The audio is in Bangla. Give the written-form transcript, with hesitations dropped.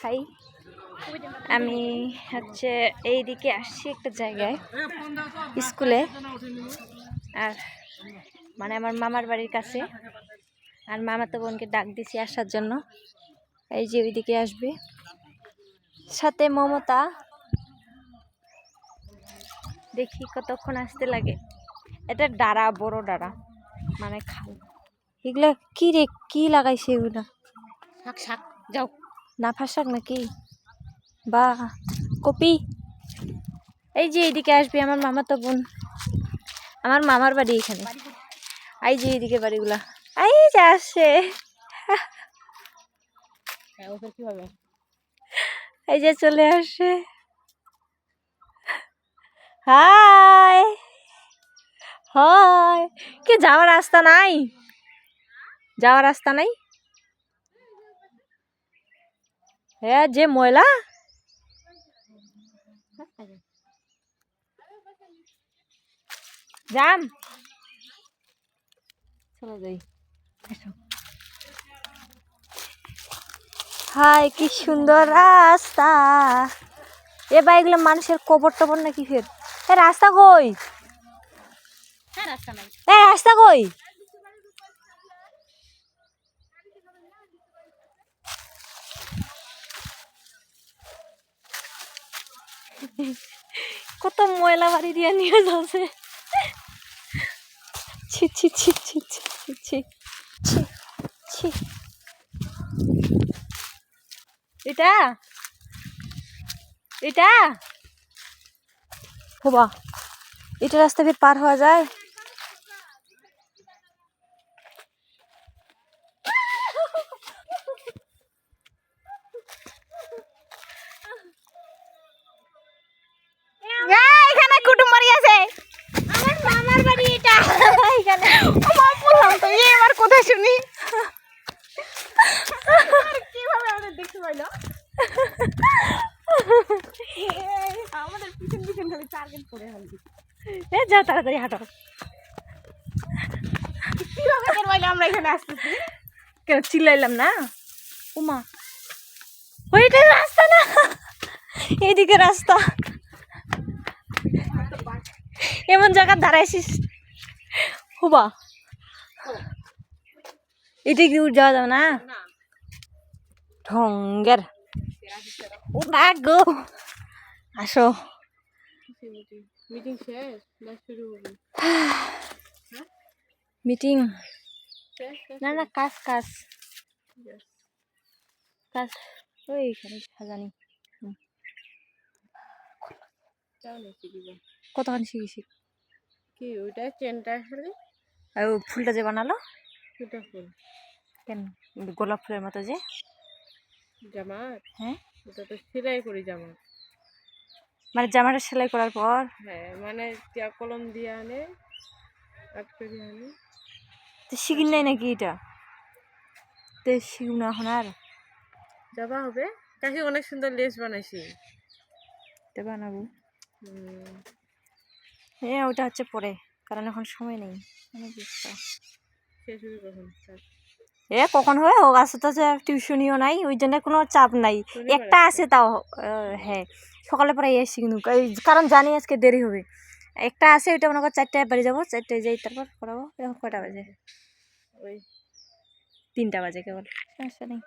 হাই, আমি হচ্ছে এইদিকে আসছি একটা জায়গায় স্কুলে, আর মানে আমার মামার বাড়ির কাছে। আর মামাতো বোনকে ডাক দিছি আসার জন্য। এই যে ওইদিকে আসবে, সাথে মমতা। দেখি কতক্ষণ আসতে লাগে। এটা ডাড়া, বড় ডাড়া, মানে খাল। এগুলা কি রে, কি লাগাইছে এগুলা? শাক শাক যাও, নাফা শাক নাকি বা কপি? এই যে এইদিকে আসবে আমার মামাতো বোন, আমার মামার বাড়ি এখানে। এই যে এইদিকে বাড়িগুলা, এই যে আসছে, এই যে চলে আসছে। হাই হাই, কি যাওয়ার রাস্তা নাই? যাওয়ার রাস্তা নাই? হ্যাঁ, যে ময়লা। যাম, চলো যাই। হাই, কি সুন্দর রাস্তা। এ বা এগুলো মানুষের কবর টবর নাকি? ফের এ রাস্তা কই? এ রাস্তা কই? কত ময়লা বাড়ি দিয়ে নিয়ে যাচ্ছে। ছি ছি ছি ছি ছি ছি ছি ছি। এটা এটা হবা, এটা রাস্তা ফের পার হওয়া যায়? এখানে কুটুম বাড়ি আছে, আমার মামার বাড়ি এটা। এখানে আমার বললাম তো, এবার কোথায় শুনি কিভাবে আমাদের দেখতে পাইলো। আমাদের পিছন পিছন খালি টার্গেট করে হাঁটি। এ যা তাড়াতাড়ি হাঁটো। কিভাবে টের পাইলো আমরা এখানে আসতেছি? কেন চিল্লাইলাম না? উমা, ওইটা রাস্তা না, এইদিকে রাস্তা। এমন জায়গা দাঁড়াইছিস হুবা, এটা কি যাওয়া যাবে না? ঢঙ্গের ও না গো, আসো। মিটিং না না, কাজ কাজ কাজ ওইখানে সাজানি। কতখানি শিখেছি কি ওইটা চেনটা আসলে, আর ওই ফুলটা যে বানালো ওটা ফুল কেন, গোলাপ ফুলের মতো যে জামাত। হ্যাঁ, ওটা তো সেলাই করি জামা, মানে জামাটা সেলাই করার পর, হ্যাঁ মানে কলম দিয়ে আনে, কাট করে আনে। তো শিখিন নাই নাকি এটা? তো শিখুন না এখন, আর যাবা হবে। কাকি অনেক সুন্দর লেস বানাইছি, এটা বানাবো। হ্যাঁ, ওটা হচ্ছে পরে, কারণ এখন সময় নেই। এ কখন হয় হোক, আসতে তো টিউশনিও নাই, ওই জন্য কোনো চাপ নাই। একটা আছে তাও, হ্যাঁ সকালে পরে এসছি কিন্তু, কারণ জানি আজকে দেরি হবে। একটা আছে, ওইটা মনে করো 4টায় বাড়ি যাবো, 4টায় যাই তারপর পড়াবো। এখন কয়টা বাজে? ওই 3টা বাজে কেবল, সমস্যা নেই।